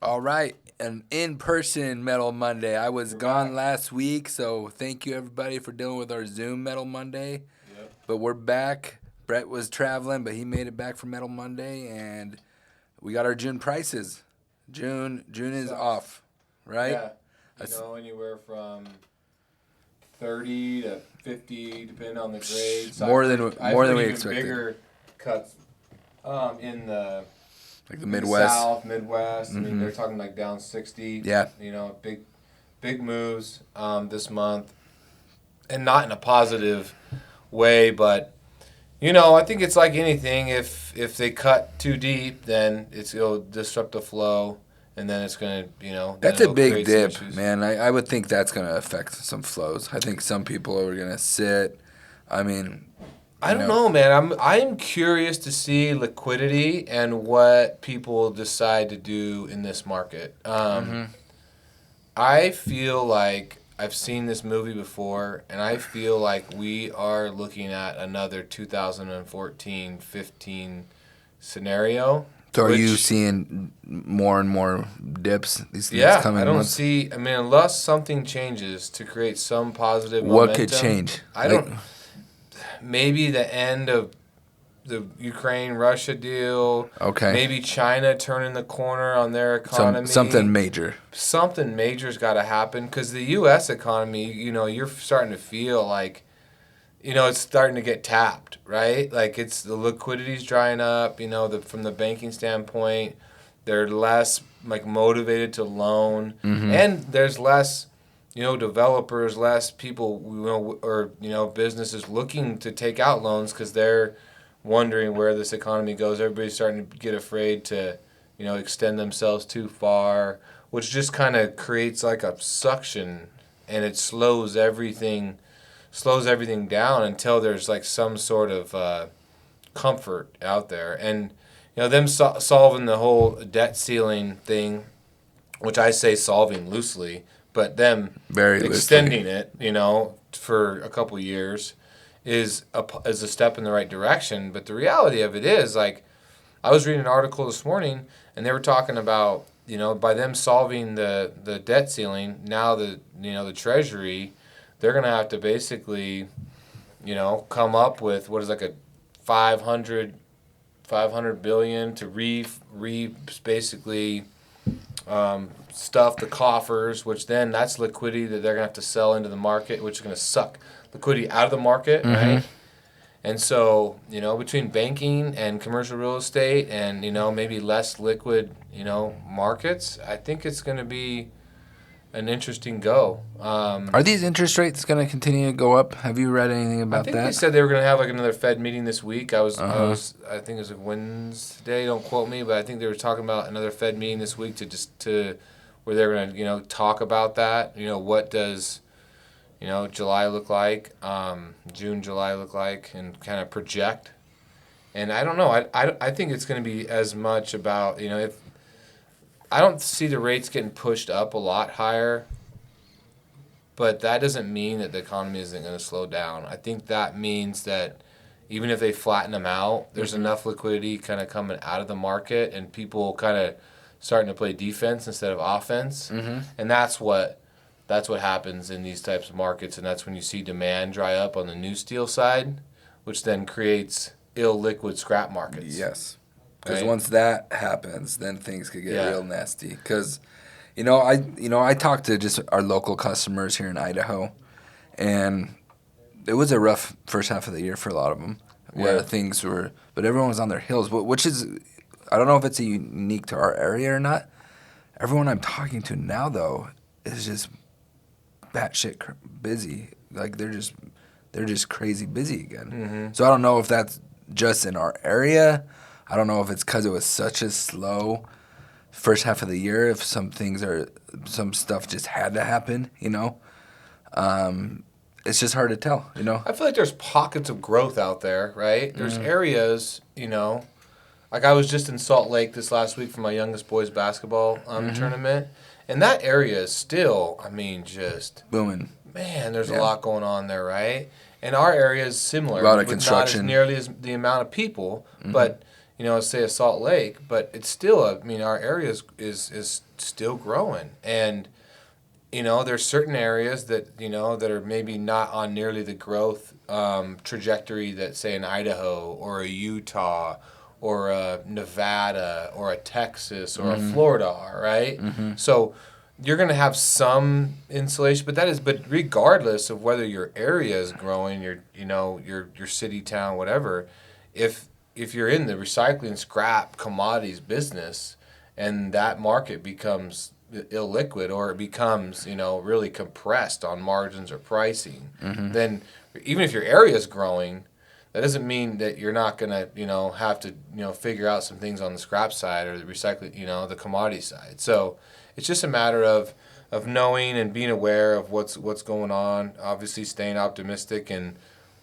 All right, an in-person Metal Monday. I was We're gone back. last week, so thank you everybody for dealing with our Zoom Metal Monday. Yep. But we're back. Brett was traveling, but he made it back for Metal Monday, and we got our June prices. June is Sucks. off, right? Yeah. That's- Anywhere from 30 to 50, depending on the grade. So More I've than- heard- more I've than heard we even expected. Bigger cuts in the Like the in Midwest. the South, Midwest. I mean, Mhm. they're talking like down 60. Yeah. Big moves this month, and not in a positive way, but. I think it's like anything. If they cut too deep, then it'll disrupt the flow, and then it's gonna, then That's a it'll big create some dip, issues. man. I would think that's going to affect some flows. I think some people are going to sit. I mean, I don't know, man. I'm curious to see liquidity and what people decide to do in this market. I feel like I've seen this movie before, and I feel like we are looking at another 2014-15 scenario. So are you which- seeing more and more dips these Yeah, next coming I don't months? see. I mean, unless something changes to create some positive What momentum. could change? I don't. Maybe the end of the Ukraine-Russia deal. Okay. Maybe China turning the corner on their economy. Something major. Something major's got to happen because the U.S. economy, you're starting to feel like, it's starting to get tapped, right? Like the liquidity's drying up. From the banking standpoint, they're less like motivated to loan, and there's less, developers, less people, or businesses looking to take out loans because they're wondering where this economy goes. Everybody's starting to get afraid to, extend themselves too far, which just kind of creates like a suction, and it slows everything down until there's like some sort of comfort out there. And them solving the whole debt ceiling thing, which I say solving loosely, but them Very extending it, for a couple years is a step in the right direction. But the reality of it is, like, I was reading an article this morning, and they were talking about, by them solving the debt ceiling, now the Treasury, they're going to have to basically, come up with what is like a 500 billion to basically stuff the coffers, which then that's liquidity that they're going to have to sell into the market, which is going to suck liquidity out of the market, right? And so, between banking and commercial real estate and, maybe less liquid, markets, I think it's going to be an interesting go. Are these interest rates going to continue to go up? Have you read anything I about think they that? said they were going to have like another Fed meeting this week. I think it was like Wednesday. Don't quote me, but I think they were talking about another Fed meeting this week to where they're going to talk about that. What does July look like, June, July look like, and kind of project. And I don't know. I think it's going to be as much about if I don't see the rates getting pushed up a lot higher. But that doesn't mean that the economy isn't going to slow down. I think that means that even if they flatten them out, there's enough liquidity kind of coming out of the market and people kind of starting to play defense instead of offense. And that's what happens in these types of markets, and that's when you see demand dry up on the new steel side, which then creates illiquid scrap markets. Yes. Because Right? once that happens, then things could get Yeah. real nasty. Because, I talked to just our local customers here in Idaho, and it was a rough first half of the year for a lot of them, where Yeah. things were, but everyone was on their heels, which is, I don't know if it's unique to our area or not. Everyone I'm talking to now, though, is just batshit busy. Like they're just crazy busy again. So I don't know if that's just in our area. I don't know if it's because it was such a slow first half of the year. If some stuff just had to happen, it's just hard to tell, I feel like there's pockets of growth out there, right? There's areas, like I was just in Salt Lake this last week for my youngest boys basketball tournament, and that area is still, just booming. man, there's Yeah. a lot going on there, right? And our area is similar. A lot of with construction. Not as nearly as the amount of people, but say a Salt Lake, but it's still our area is still growing, and there's certain areas that that are maybe not on nearly the growth trajectory that, say, an Idaho or a Utah or a Nevada or a Texas or a Florida are, right? So you're going to have some insulation, but regardless of whether your area is growing, your city, town, whatever, if you're in the recycling scrap commodities business and that market becomes illiquid or it becomes really compressed on margins or pricing, then even if your area is growing, that doesn't mean that you're not gonna have to figure out some things on the scrap side or the recycling the commodity side. So it's just a matter of knowing and being aware of what's going on. Obviously, staying optimistic and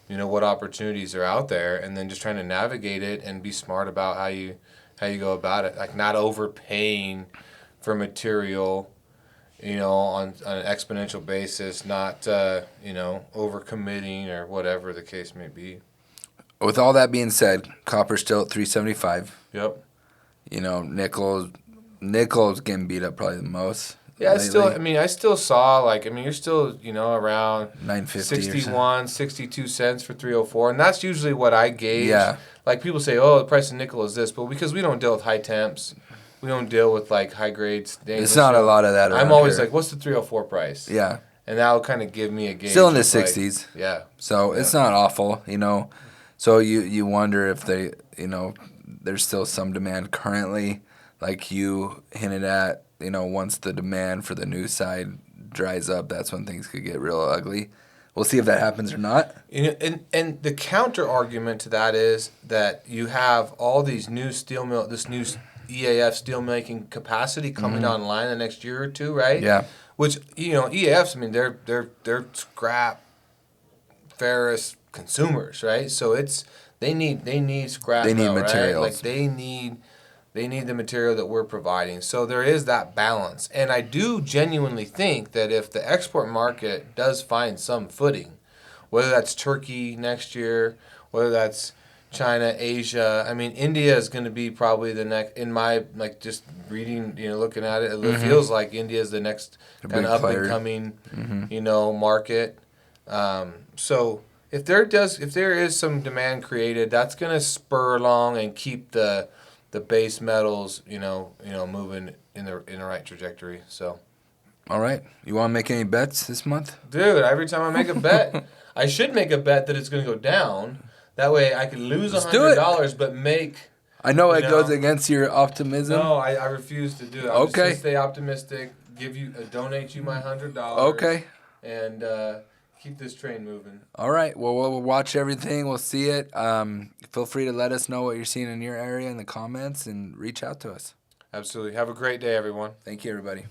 what opportunities are out there, and then just trying to navigate it and be smart about how you go about it. Like not overpaying for material, on an exponential basis, not overcommitting or whatever the case may be. With all that being said, copper's still at $3.75. Yep. Nickel's getting beat up probably the most. Yeah, lately. I still saw you're still around 950 61, 62 cents for 304, and that's usually what I gauge. Yeah. Like people say, oh, the price of nickel is this, but because we don't deal with high temps, we don't deal with high grades. It's not a lot of that around I'm always here. like, what's the 304 price? Yeah. And that'll kind of give me a gauge. Still in the of, 60s. Yeah. So it's not awful, So you wonder if they, there's still some demand currently, like you hinted at, once the demand for the new side dries up, that's when things could get real ugly. We'll see if that happens or not. And the counter argument to that is that you have all these new this new EAF steelmaking capacity coming online the next year or two, right? Yeah. Which EAFs, they're scrap ferrous consumers, right? So they need scrap. They need metal, materials. Right? Like they need the material that we're providing. So there is that balance. And I do genuinely think that if the export market does find some footing, whether that's Turkey next year, whether that's China, Asia, India is going to be probably the next, in my, just reading, looking at it, it feels like India is the next kind of up and coming, market. So if there is some demand created, that's going to spur along and keep the base metals, moving in the right trajectory. So, All right. You want to make any bets this month? dude, every time I make a bet, I should make a bet that it's going to go down. That way, I could lose $100, but make. I know it goes against your optimism. No, I refuse to do it. I'm just going to stay optimistic. Donate you my $100. Okay. And keep this train moving. All right. Well, we'll watch everything. We'll see it. Feel free to let us know what you're seeing in your area in the comments and reach out to us. Absolutely. Have a great day, everyone. Thank you, everybody.